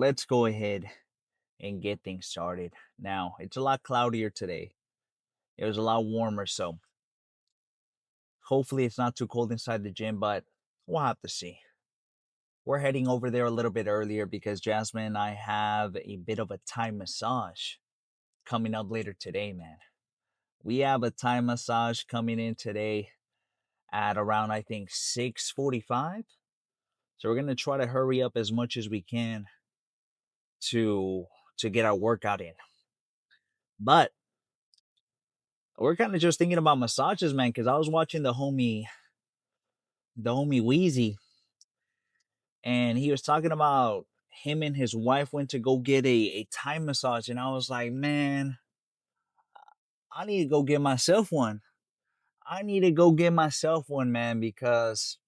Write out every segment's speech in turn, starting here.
let's go ahead and get things started. Now, it's a lot cloudier today. It was a lot warmer, so hopefully it's not too cold inside the gym, but we'll have to see. We're heading over there a little bit earlier because Jasmine and I have a bit of a Thai massage coming up later today, man. We have a Thai massage coming in today at around I think 6:45. So we're gonna try to hurry up as much as we can to to get our workout in. But we're kind of just thinking about massages, man, because I was watching the homie Wheezy, and he was talking about him and his wife went to go get a Thai massage, and I was like, man, I need to go get myself one. I need to go get myself one, man, because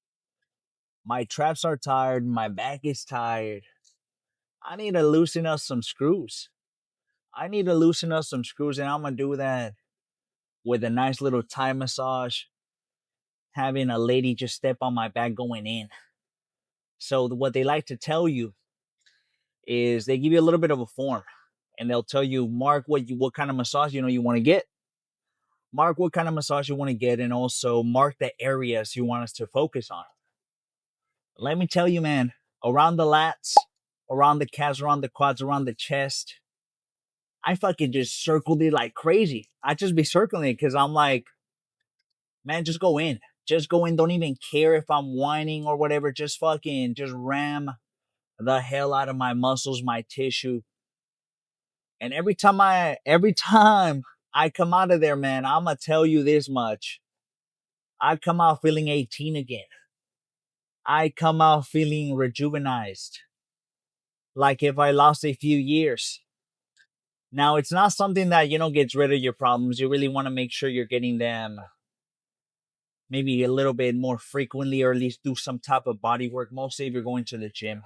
my traps are tired, my back is tired. I need to loosen up some screws. I need to loosen up some screws, and I'm gonna do that with a nice little Thai massage, having a lady just step on my back going in. So what they like to tell you is they give you a little bit of a form, and they'll tell you mark what kind of massage you want to get, mark what kind of massage you want to get, and also mark the areas you want us to focus on. Let me tell you, man, around the lats, around the calves, around the quads, around the chest, I fucking just circled it like crazy. I just be circling it because I'm like, man, just go in. Just go in. Don't even care if I'm whining or whatever. Just fucking just ram the hell out of my muscles, my tissue. And every time I come out of there, man, I'ma tell you this much. I come out feeling 18 again. I come out feeling rejuvenized. Like if I lost a few years. Now it's not something that, gets rid of your problems. You really want to make sure you're getting them maybe a little bit more frequently, or at least do some type of body work. Mostly if you're going to the gym.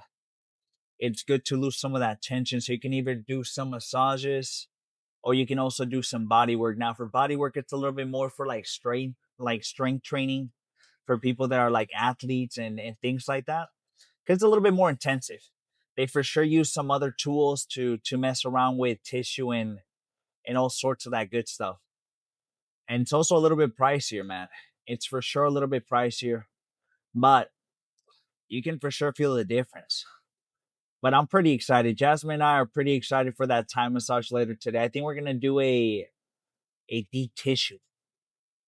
It's good to lose some of that tension. So you can either do some massages, or you can also do some body work. Now for body work, it's a little bit more for like strength training for people that are like athletes and things like that. Because it's a little bit more intensive. They for sure use some other tools to mess around with tissue and all sorts of that good stuff. And it's also a little bit pricier, man. It's for sure a little bit pricier, but you can for sure feel the difference. But I'm pretty excited. Jasmine and I are pretty excited for that Thai massage later today. I think we're gonna do a deep tissue.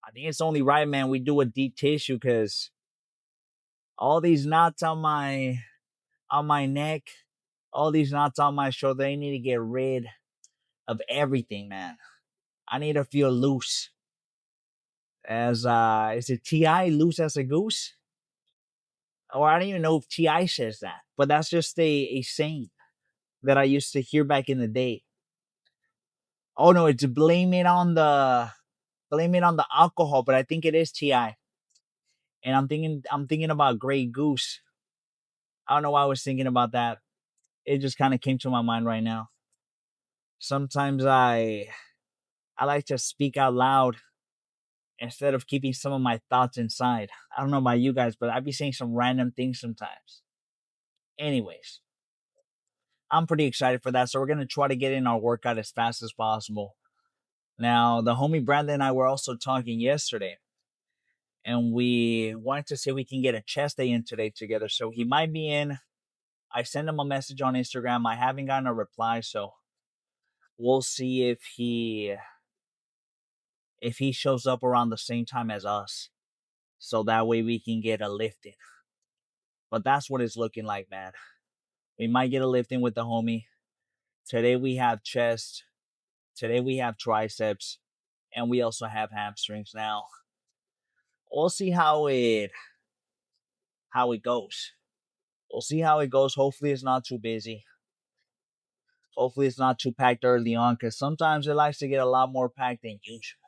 I think it's only right, man. We do a deep tissue because all these knots on my neck, all these knots on my shoulder, they need to get rid of everything, man. I need to feel loose. As is it Ti loose as a goose? Or I don't even know if Ti says that, but that's just a saying that I used to hear back in the day. Oh no, it's blame it on the alcohol, but I think it is Ti. And I'm thinking about Grey Goose. I don't know why I was thinking about that. It just kind of came to my mind right now. Sometimes I like to speak out loud instead of keeping some of my thoughts inside. I don't know about you guys, but I'd be saying some random things sometimes. Anyways, I'm pretty excited for that. So we're gonna try to get in our workout as fast as possible. Now, the homie Brandon and I were also talking yesterday, and we wanted to see if we can get a chest day in today together. So he might be in. I sent him a message on Instagram. I haven't gotten a reply, so we'll see if he shows up around the same time as us. So that way we can get a lift in. But that's what it's looking like, man. We might get a lift in with the homie. Today we have chest. Today we have triceps. And we also have hamstrings. Now, we'll see how it goes. We'll see how it goes. Hopefully it's not too busy. Hopefully it's not too packed early on, because sometimes it likes to get a lot more packed than usual.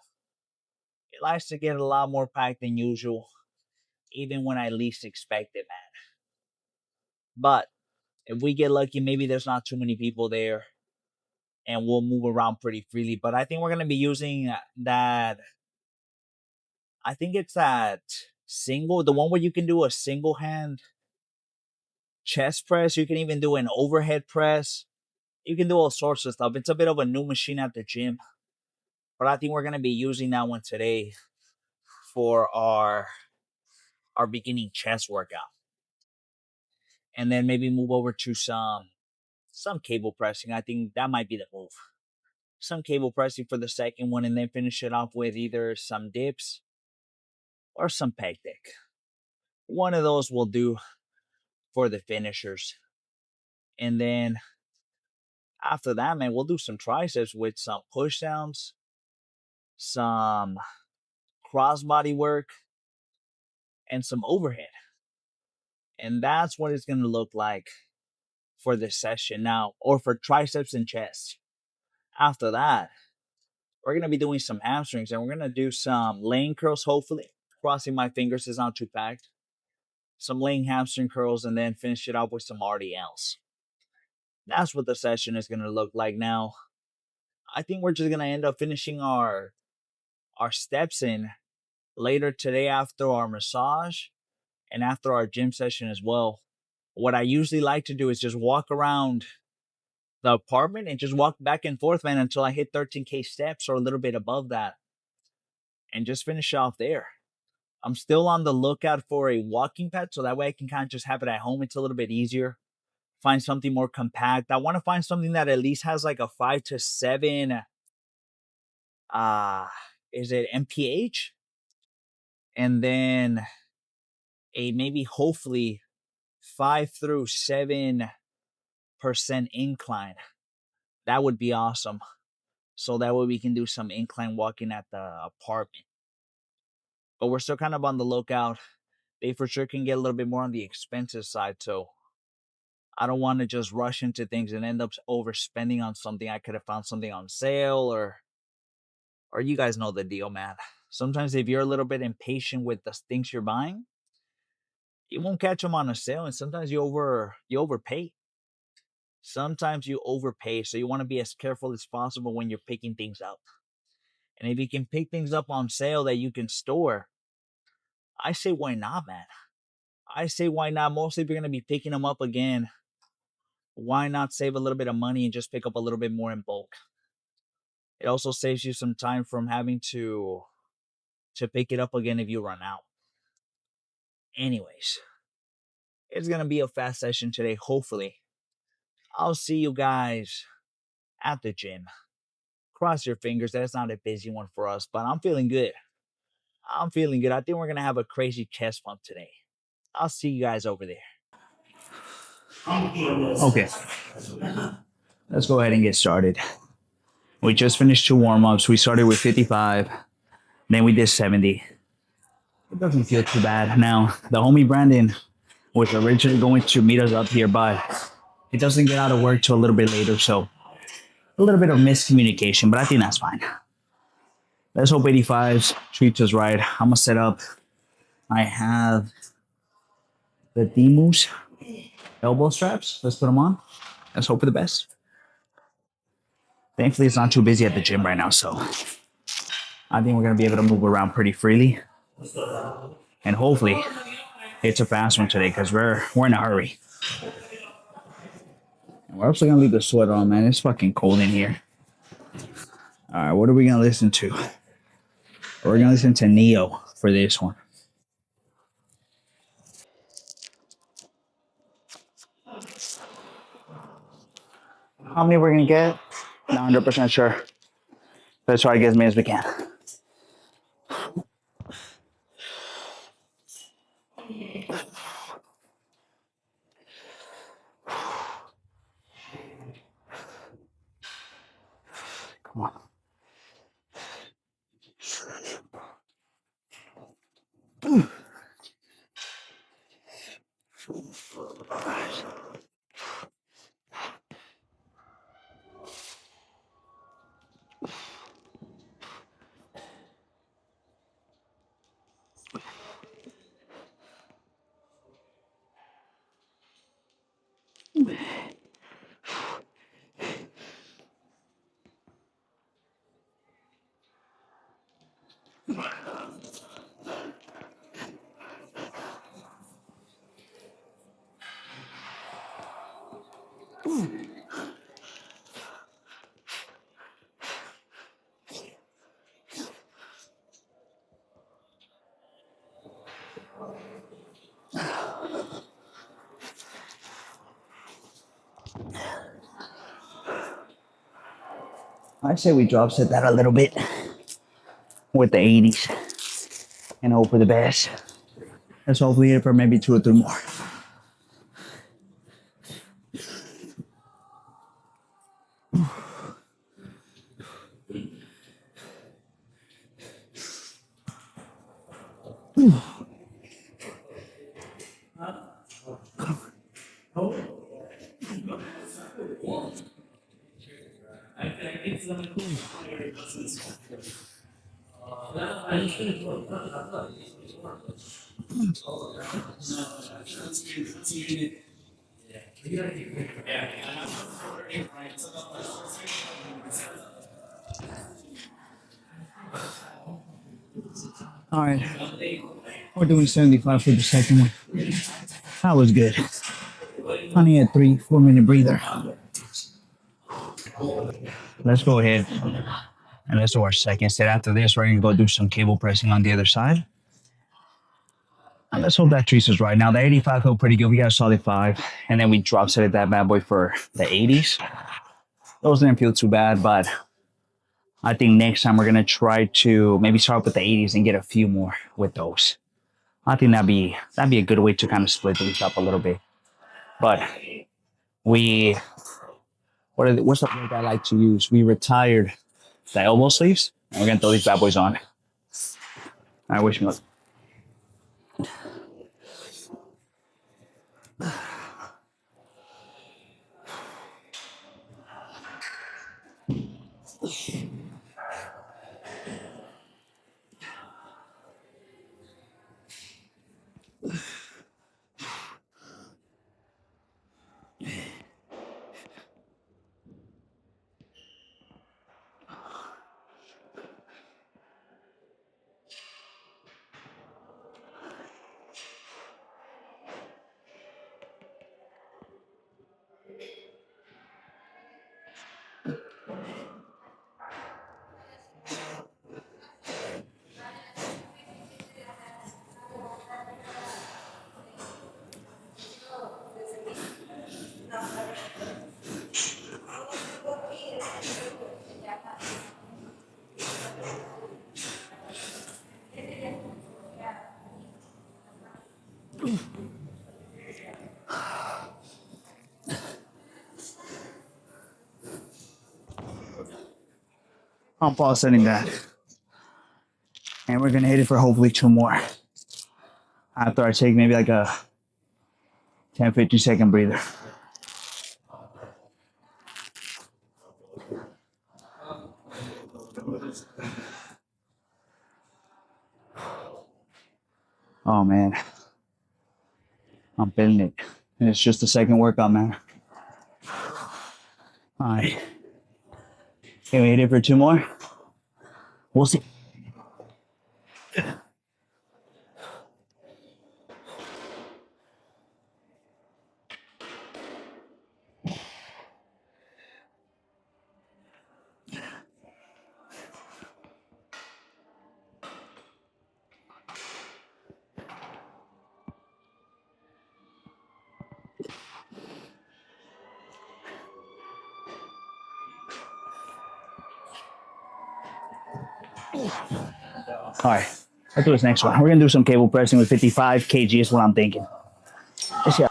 It likes to get a lot more packed than usual, even when I least expect it, man. But if we get lucky, maybe there's not too many people there and we'll move around pretty freely. But I think we're going to be using that. I think it's that the one where you can do a single hand. chest press. You can even do an overhead press. You can do all sorts of stuff. It's a bit of a new machine at the gym, but I think we're gonna be using that one today for our beginning chest workout, and then maybe move over to some cable pressing. I think that might be the move. Some cable pressing for the second one, and then finish it off with either some dips or some pec deck. One of those will do for the finishers. And then after that, man, we'll do some triceps with some push downs, some crossbody work, and some overhead. And that's what it's going to look like for this session now, or for triceps and chest. After that, we're going to be doing some hamstrings, and we're going to do some laying curls, hopefully. Crossing my fingers is not too packed. Some laying hamstring curls, and then finish it off with some RDLs. That's what the session is going to look like now. I think we're just going to end up finishing our steps in later today after our massage and after our gym session as well. What I usually like to do is just walk around the apartment and just walk back and forth, man, until I hit 13K steps or a little bit above that, and just finish off there. I'm still on the lookout for a walking pad, so that way I can kind of just have it at home. It's a little bit easier. Find something more compact. I want to find something that at least has like a 5 to 7 is it mph, and then a maybe hopefully 5 through 7% incline. That would be awesome. So that way we can do some incline walking at the apartment. But we're still kind of on the lookout. They for sure can get a little bit more on the expensive side. So I don't want to just rush into things and end up overspending on something. I could have found something on sale, or you guys know the deal, man. Sometimes if you're a little bit impatient with the things you're buying, you won't catch them on a sale, and sometimes you overpay. Sometimes you overpay, so you want to be as careful as possible when you're picking things up. And if you can pick things up on sale that you can store, I say why not, man? I say why not? Mostly if you're gonna be picking them up again, why not save a little bit of money and just pick up a little bit more in bulk? It also saves you some time from having to pick it up again if you run out. Anyways, it's gonna be a fast session today, hopefully. I'll see you guys at the gym. Cross your fingers that it's not a busy one for us, but I'm feeling good. I'm feeling good. I think we're gonna have a crazy chest pump today. I'll see you guys over there. Okay, let's go ahead and get started. We just finished 2 warm-ups. We started with 55, then we did 70. It doesn't feel too bad. Now, the homie Brandon was originally going to meet us up here, but he doesn't get out of work till a little bit later, so a little bit of miscommunication, but I think that's fine. Let's hope 85s treats us right. I'm gonna set up. I have the Demus elbow straps. Let's put them on. Let's hope for the best. Thankfully, it's not too busy at the gym right now, so I think we're gonna be able to move around pretty freely. And hopefully, it's a fast one today because we're in a hurry. And we're also gonna leave the sweater on, man. It's fucking cold in here. All right, what are we gonna listen to? We're gonna listen to Neo for this one. How many we're gonna get? Not 100% sure. Let's try to get as many as we can. Come on. I say we drop set that a little bit with the 80s and hope for the best. Let's hopefully hit it for maybe 2 or 3 more. All right, we're doing 75 for the second one. That was good. Only a 3-4 minute breather. Let's go ahead and let's do our second set. After this, we're gonna go do some cable pressing on the other side. And let's hope that Triceps right. Now the 85 felt pretty good. We got a solid 5. And then we drop set that bad boy for the 80s. Those didn't feel too bad, but I think next time we're gonna try to maybe start with the 80s and get a few more with those. I think that'd be a good way to kind of split these up a little bit. But we what's the word I like to use? We retired the elbow sleeves, and we're gonna throw these bad boys on. I wish me luck. I'm pause setting that. And we're gonna hit it for hopefully 2 more. After I take maybe like a 10-15 second breather. Oh man. I'm feeling it. And it's just the second workout, man. Alright. Can we hit it for 2 more? We'll see. All right, let's do this next one. We're gonna do some cable pressing with 55 kg is what I'm thinking. Let's see.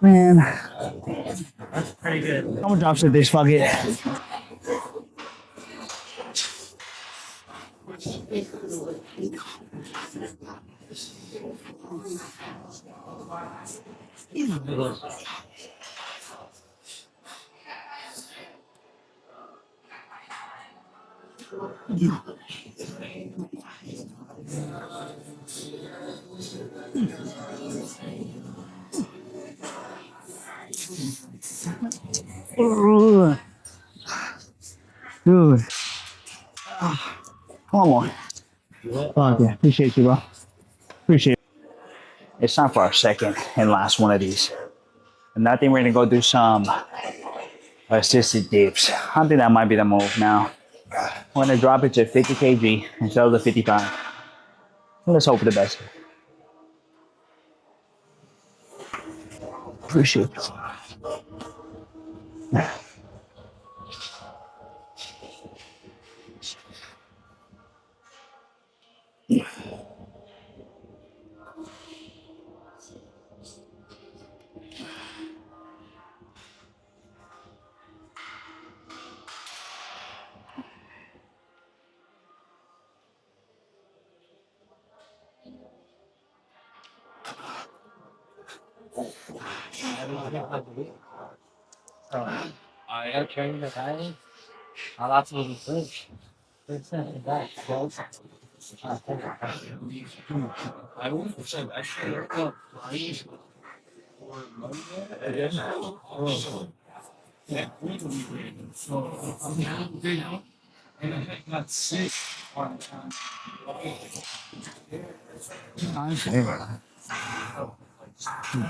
Man, that's pretty good. I'm gonna drop some this, fuck it. Dude, come on. Fuck yeah, appreciate you, bro. Appreciate it. It's time for our second and last one of these. And I think we're gonna go do some assisted dips. I think that might be the move now. I'm gonna drop it to 50 kg instead of the 55. Let's hope for the best. Appreciate it.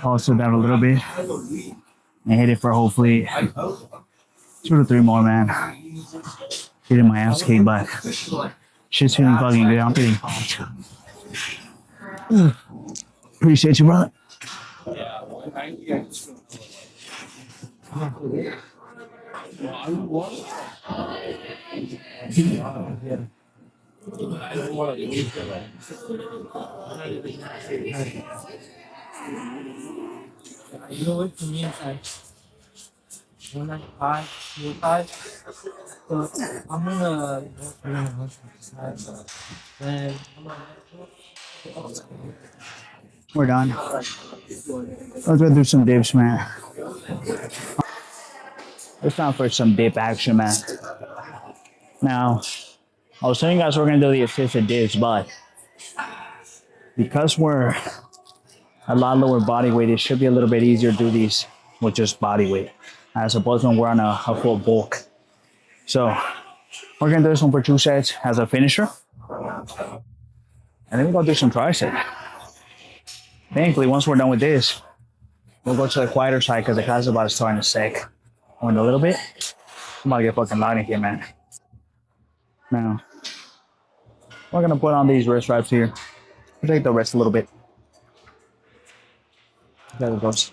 Also down a little bit and hit it for hopefully 2 to 3 more, man. Hitting my ass kick, but shit's feeling fucking good. I'm feeling pumped. Appreciate you, brother. We're done. Let's go do some dips, man. It's time for some dip action, man. Now, I was telling you guys we're gonna do the assisted dips, but because we're a lot lower body weight, it should be a little bit easier to do these with just body weight, as opposed when we're on a full bulk. So we're gonna do this one for 2 sets as a finisher, and then we're gonna do some tricep. Thankfully, once we're done with this, we'll go to the quieter side because the class is about to start in a sec. In a little bit, I'm about to get fucking loud in here, man. Now, we're gonna put on these wrist wraps here. Take the rest a little bit. There it goes.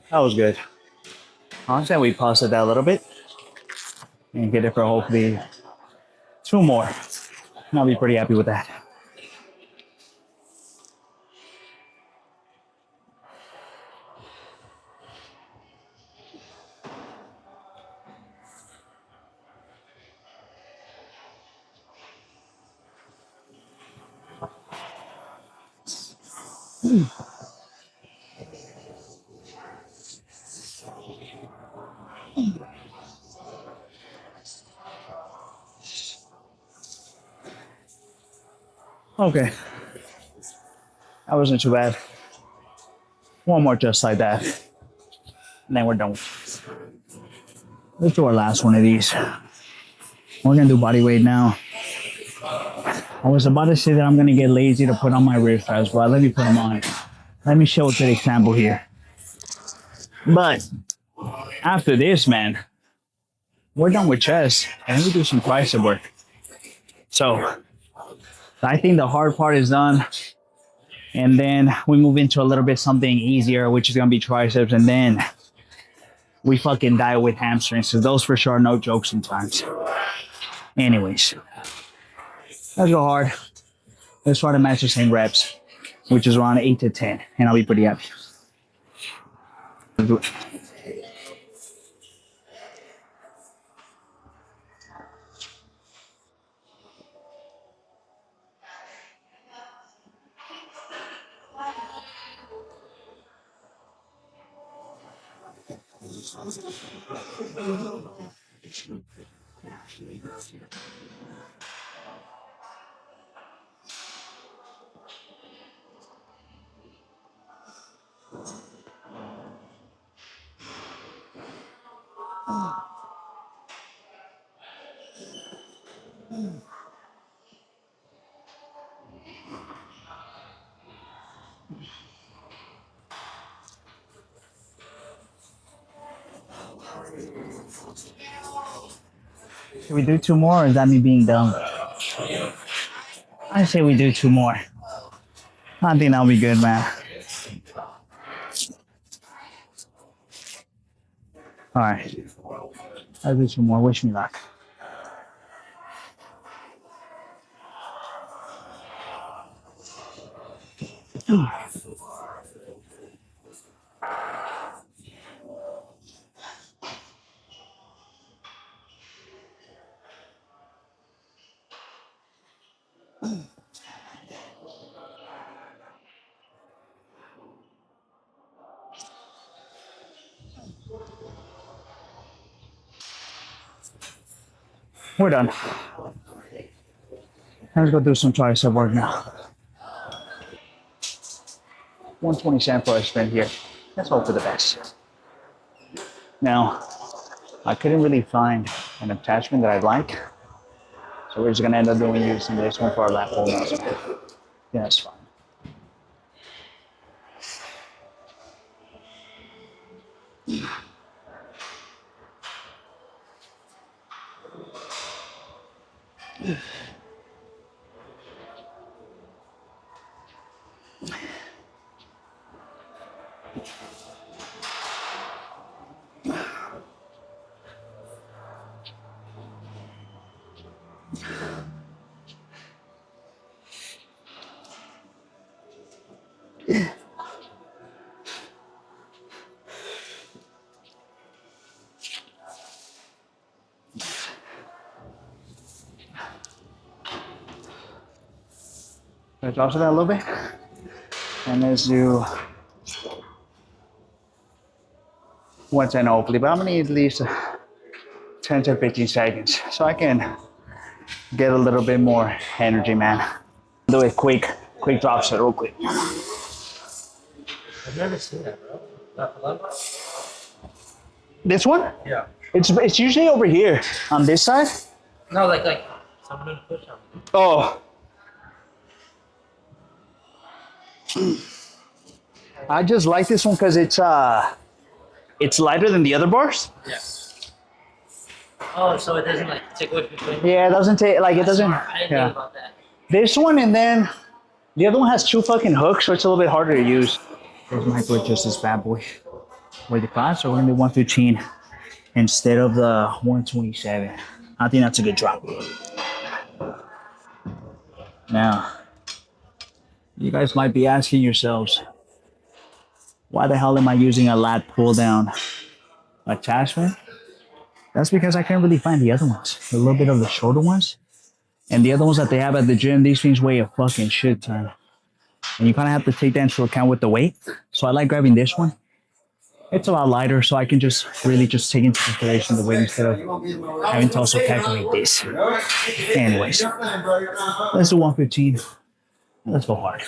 That was good. I'll say we paused it that a little bit and get it for hopefully 2 more. And I'll be pretty happy with that. Okay, that wasn't too bad. One more just like that, and then we're done. Let's do our last one of these. We're gonna do body weight now. I was about to say that I'm gonna get lazy to put on my wrist straps, but let me put them on. Let me show a good example here. But after this, man, we're done with chest, and we do some tricep work. So I think the hard part is done. And then we move into a little bit something easier, which is gonna be triceps, and then we fucking die with hamstrings. So those for sure are no joke sometimes. Anyways, let's go hard. Let's try to match the same reps, which is around 8 to 10, and I'll be pretty happy. Let's do it. Should we do 2 more, or is that me being dumb? I say we do 2 more. I think that'll be good, man. All right. I'll do 2 more. Wish me luck. We're done. Let's go do some tricep work now. 127 for a sprint here. Let's hope for the best. Now, I couldn't really find an attachment that I like, so we're just gonna end up using this one for our lat pull now. Yeah, that's fine. Let's drop that a little bit, and let's do 110 hopefully, but I'm gonna need at least 10 to 15 seconds so I can get a little bit more energy, man. Do it quick drops it real quick. I've never seen that, bro. This one? Yeah. It's usually over here on this side. No, like someone in push up. Oh. I just like this one because it's lighter than the other bars. Yeah. Oh, so it doesn't like take away from. Yeah, it doesn't take like it doesn't. I didn't Yeah. think about that. This one, and then the other one has 2 fucking hooks, so it's a little bit harder to use. There's my foot, just this bad boy. Weight the class, so we're gonna do 115 instead of the 127. I think that's a good drop. Now, you guys might be asking yourselves, why the hell am I using a lat pull down attachment? That's because I can't really find the other ones. A little bit of the shorter ones. And the other ones that they have at the gym, these things weigh a fucking shit ton. And you kind of have to take that into account with the weight. So I like grabbing this one. It's a lot lighter, so I can just really just take into consideration the weight instead of having to also calculate this. Anyways, let's do 115. Let's go hard.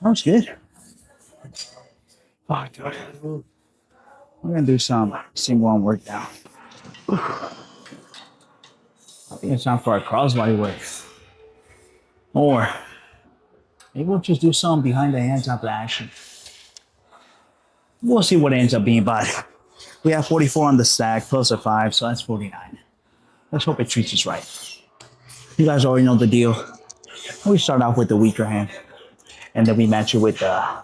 That was good. Fuck, dude. We're gonna do some single arm work now. I think it's time for our crossbody work. Or maybe we'll just do some behind the hands after action. We'll see what it ends up being, but we have 44 on the stack plus a 5, so that's 49. Let's hope it treats us right. You guys already know the deal. We start off with the weaker hand, and then we match it with the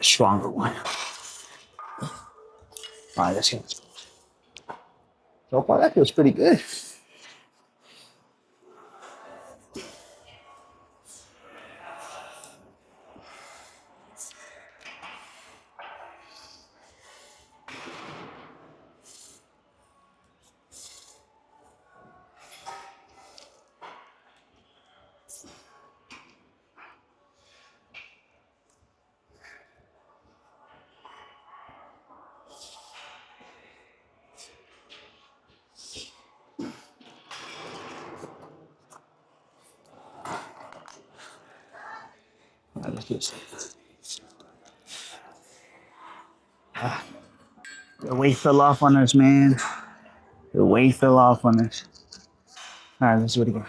stronger one. All right, let's get this. So far, that feels pretty good. All right, let's do this. The weight fell off on us, man. The weight fell off on us. All right, let's do it again.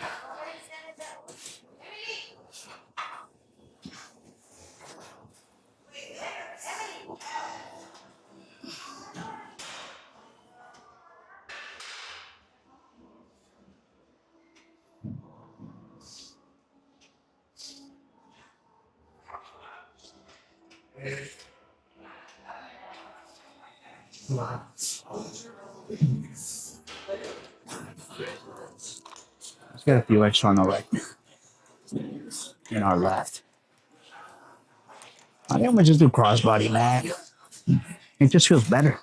Let's get a few extra on our right and our left. I think I'm gonna just do crossbody, man. It just feels better.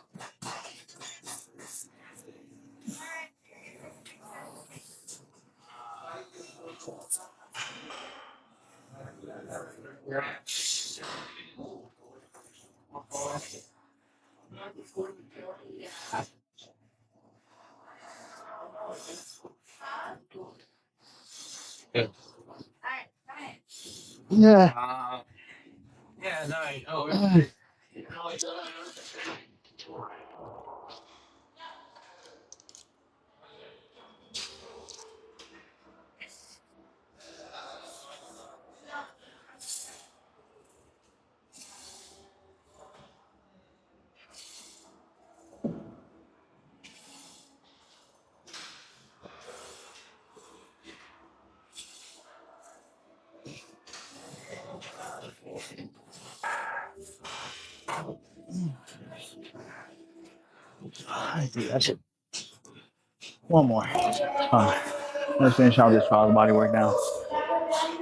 Yeah. Yeah, no, oh, I think that's it. One more. Let's finish out this crossbody work now.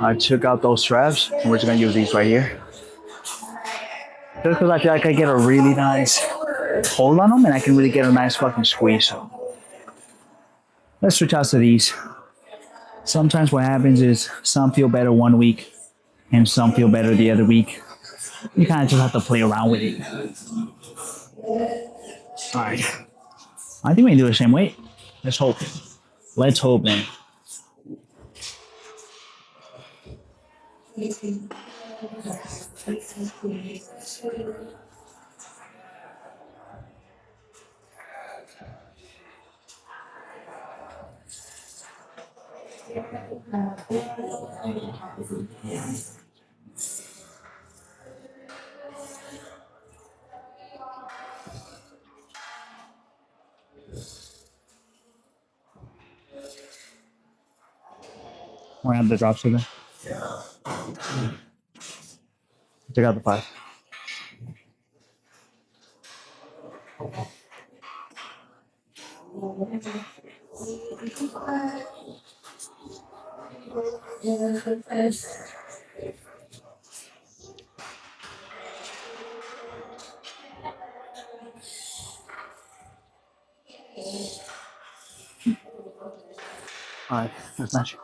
I took out those straps, and we're just gonna use these right here. Just because I feel like I get a really nice hold on them, and I can really get a nice fucking squeeze. So let's switch out to these. Sometimes what happens is some feel better one week, and some feel better the other week. You kind of just have to play around with it. All right. I think we can do the same weight. Let's hope. Let's hope, man. We're gonna have the drops again. Check out the 5. All right, that's match.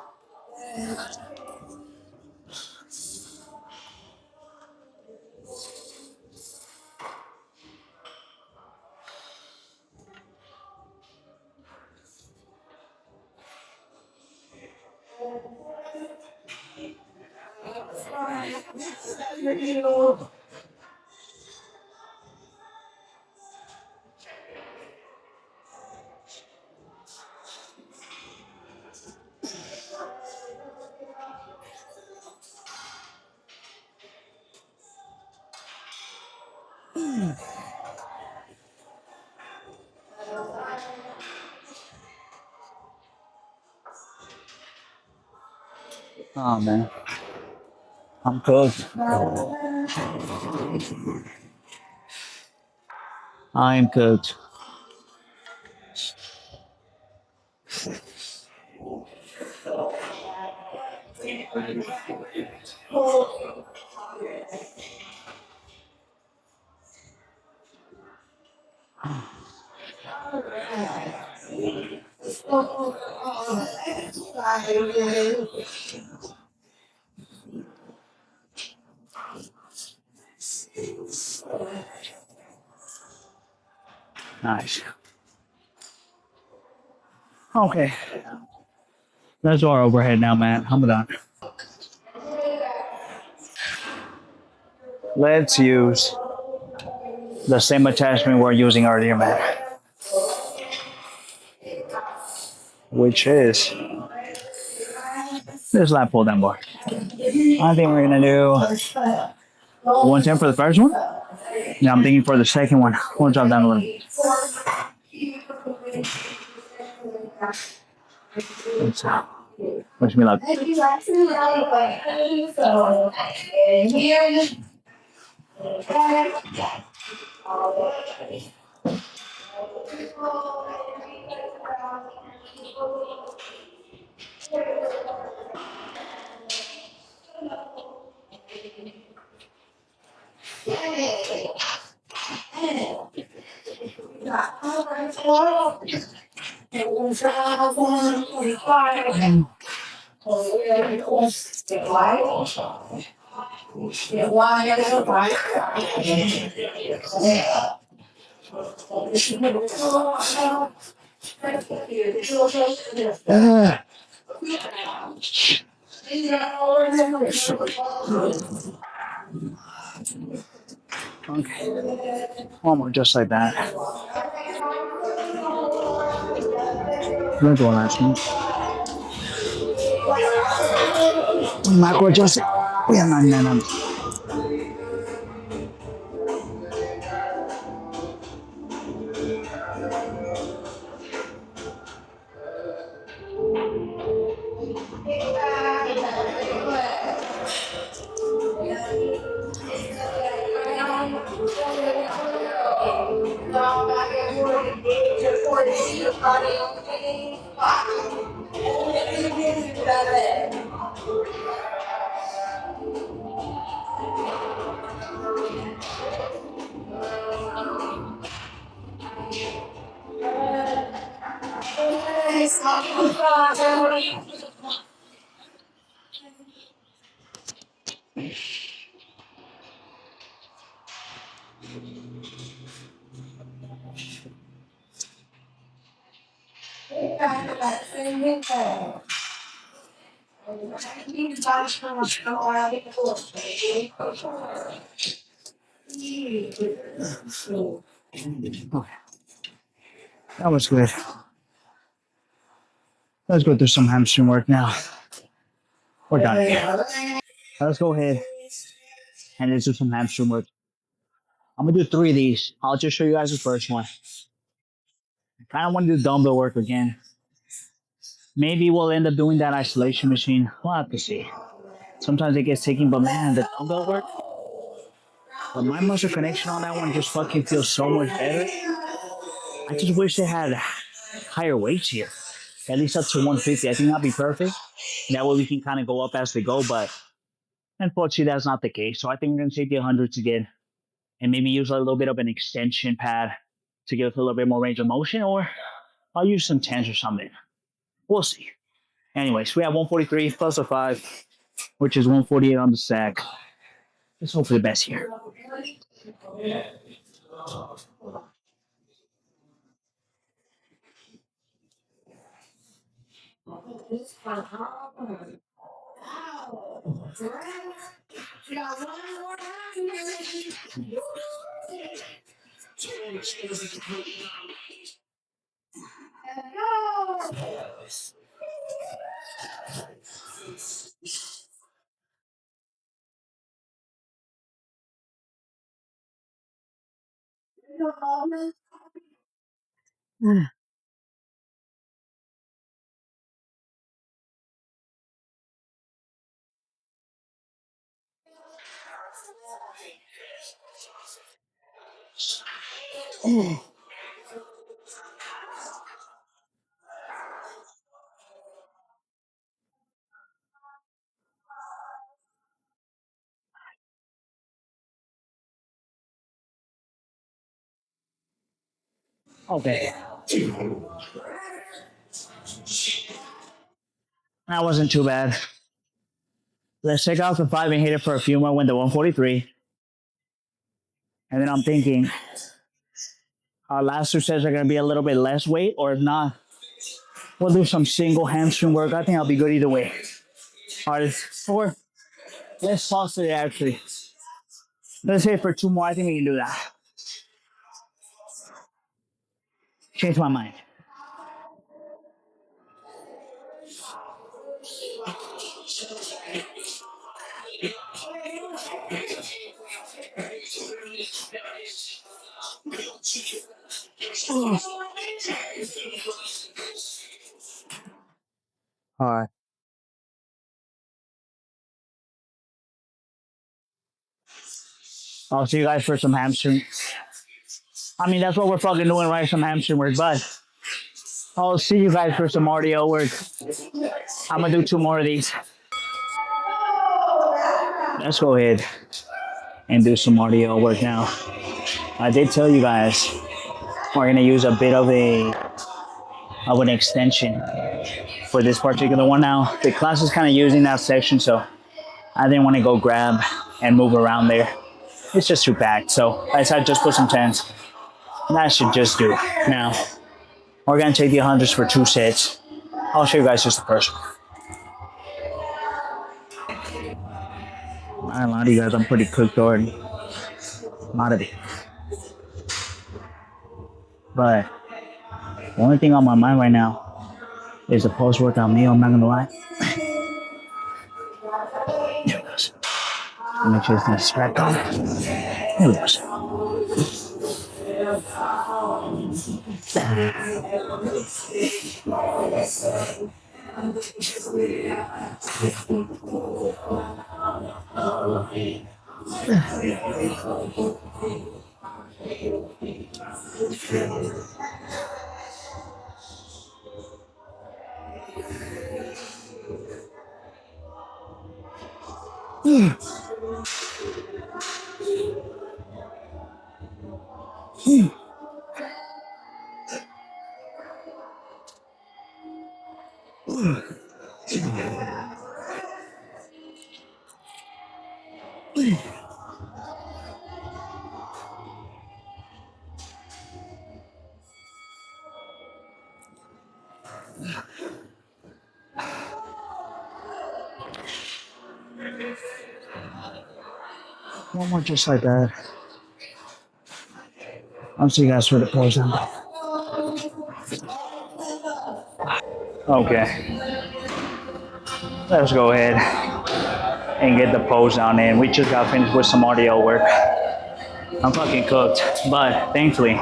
Oh man, I'm cooked. I am cooked. Nice. Okay, that's our overhead now, man. I'm done. Let's use the same attachment we're using earlier, man. Which is this lat pull down bar. I think we're gonna do 110 for the first one. Now I'm thinking for the second one, we'll drop down a little. Let's wish me luck. Okay, one more just like that. We're going last one. Macro adjust it. Yeah, man. Okay, that was good. Let's go through some hamstring work now. We're done. Let's go ahead and let's do some hamstring work. I'm gonna do 3 of these. I'll just show you guys the first one. Kind of want to do dumbbell work again. Maybe we'll end up doing that isolation machine. We'll have to see. Sometimes it gets taking, but man, the dumbbell work, but my muscle connection on that one just fucking feels so much better. I just wish they had higher weights here, at least up to 150. I think that'd be perfect. That way we can kind of go up as we go, but unfortunately that's not the case. So I think we're gonna take the 100s again and maybe use a little bit of an extension pad to give us a little bit more range of motion, or I'll use some 10s or something. We'll see. Anyways, we have 143 plus a 5, which is 148 on the sack. Let's hope for the best here. Okay, that wasn't too bad. Let's check out the 5 and hit it for a few more when the 143. And then I'm thinking our last two sets are going to be a little bit less weight, or if not, we'll do some single hamstring work. I think I'll be good either way. All right, or let's toss it actually. Let's hit it for 2 more. I think we can do that. Change my mind. All right. I'll see you guys for some hamstring. I mean, that's what we're fucking doing, right? Some hamstring work, but I'll see you guys for some RDO work. I'm gonna do 2 more of these. Let's go ahead and do some RDO work now. I did tell you guys we're gonna use a bit of an extension for this particular one. Now the class is kind of using that section, so I didn't want to go grab and move around there. It's just too packed, so I decided to just put some 10s. That should just do. Now we're gonna take the 100s for 2 sets. I'll show you guys just the first one. I lie to you guys, I'm pretty cooked already. A lot of it. But the only thing on my mind right now is a post-workout meal, I'm not gonna lie. Here it goes. Make sure it's not strapped on. Here it goes. One more just like that. I'll see you guys for the pose down. Okay, let's go ahead and get the pose down in. We just got finished with some RDO work. I'm fucking cooked, but thankfully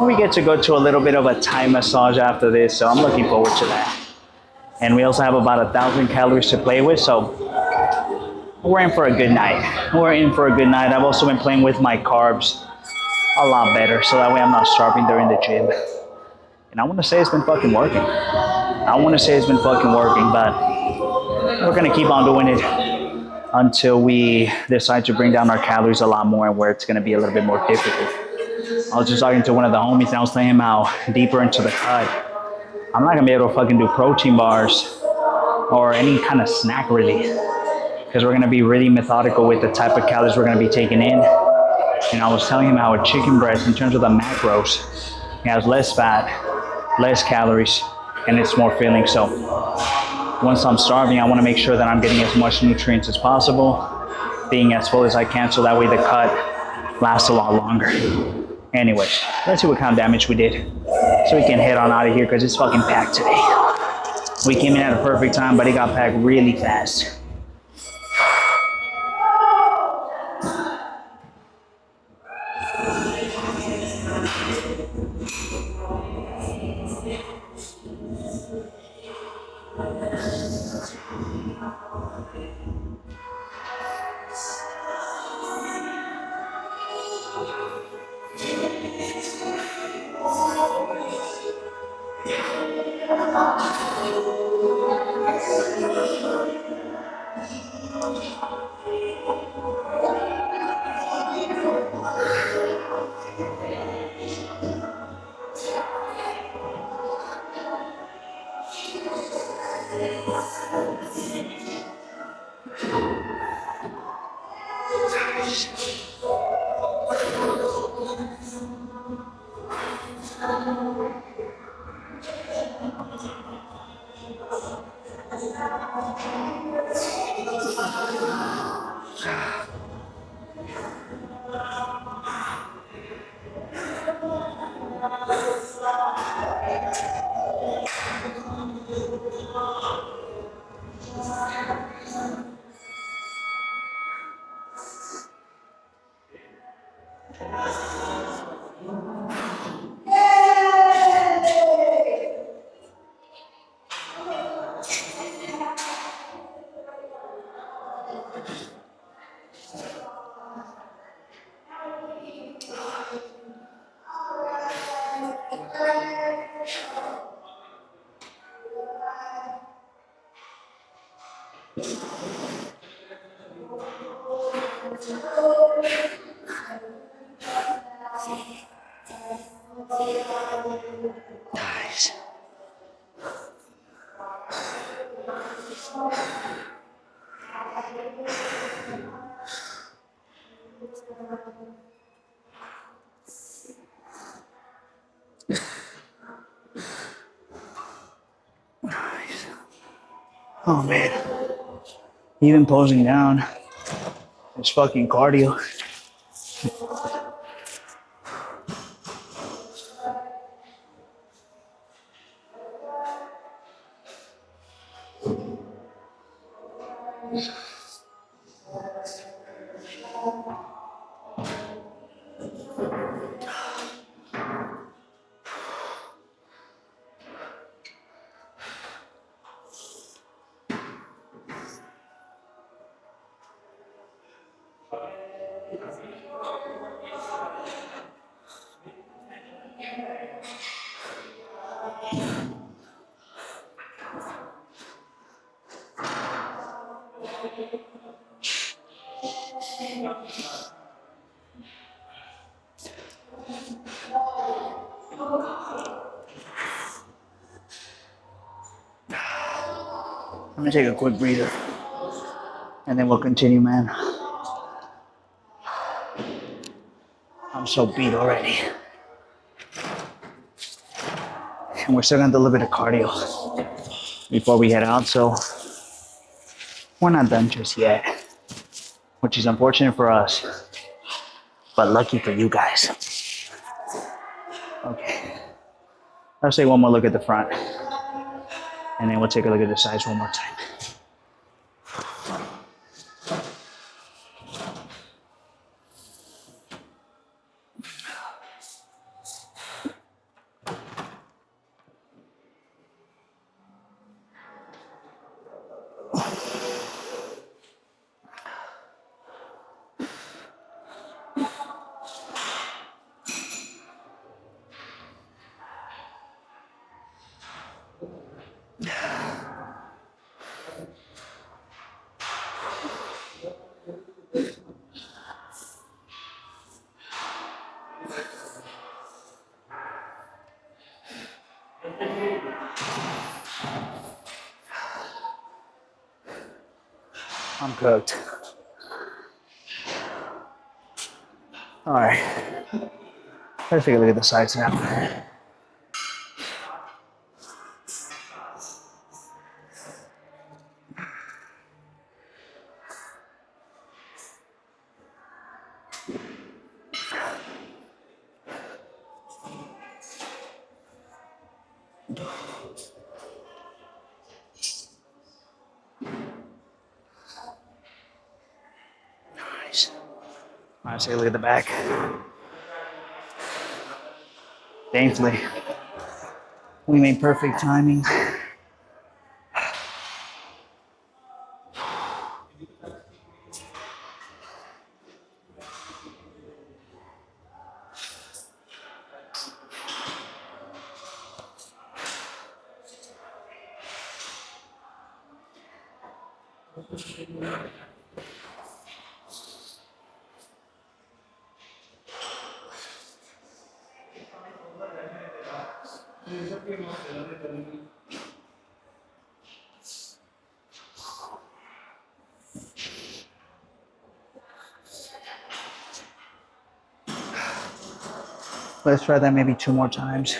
we get to go to a little bit of a Thai massage after this, so I'm looking forward to that. And we also have about 1,000 calories to play with, so we're in for a good night. We're in for a good night. I've also been playing with my carbs a lot better, so that way I'm not starving during the gym. And I want to say it's been fucking working. I want to say it's been fucking working, but we're gonna keep on doing it until we decide to bring down our calories a lot more and where it's gonna be a little bit more difficult. I was just talking to one of the homies and I was telling him how deeper into the cut, I'm not gonna be able to fucking do protein bars or any kind of snack really, because we're gonna be really methodical with the type of calories we're gonna be taking in. And I was telling him how a chicken breast, in terms of the macros, it has less fat, less calories, and it's more filling. So once I'm starving, I want to make sure that I'm getting as much nutrients as possible, being as full as I can, so that way the cut lasts a lot longer. Anyways, let's see what kind of damage we did, so we can head on out of here because it's fucking packed today. We came in at a perfect time, but it got packed really fast. Nice. Nice. Oh man. Even posing down is fucking cardio. I'm gonna take a quick breather and then we'll continue, man. I'm so beat already. And we're still gonna do a little bit of cardio before we head out, so we're not done just yet, which is unfortunate for us, but lucky for you guys. Okay, let's take one more look at the front, and then we'll take a look at the sides one more time. cooked. All right. Let's take a look at the sides now. Nice. All right, let's take a look at the back. Thankfully, we made perfect timing. Let's try that maybe 2 more times.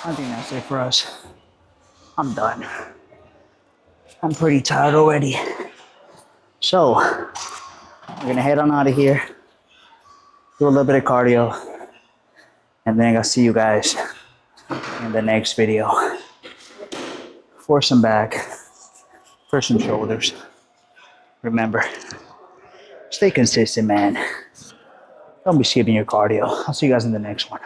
I think that's it for us. I'm done. I'm pretty tired already. So, we're gonna head on out of here, do a little bit of cardio, and then I'll see you guys in the next video for some back, for some shoulders. Remember, stay consistent, man. Don't be skipping your cardio. I'll see you guys in the next one.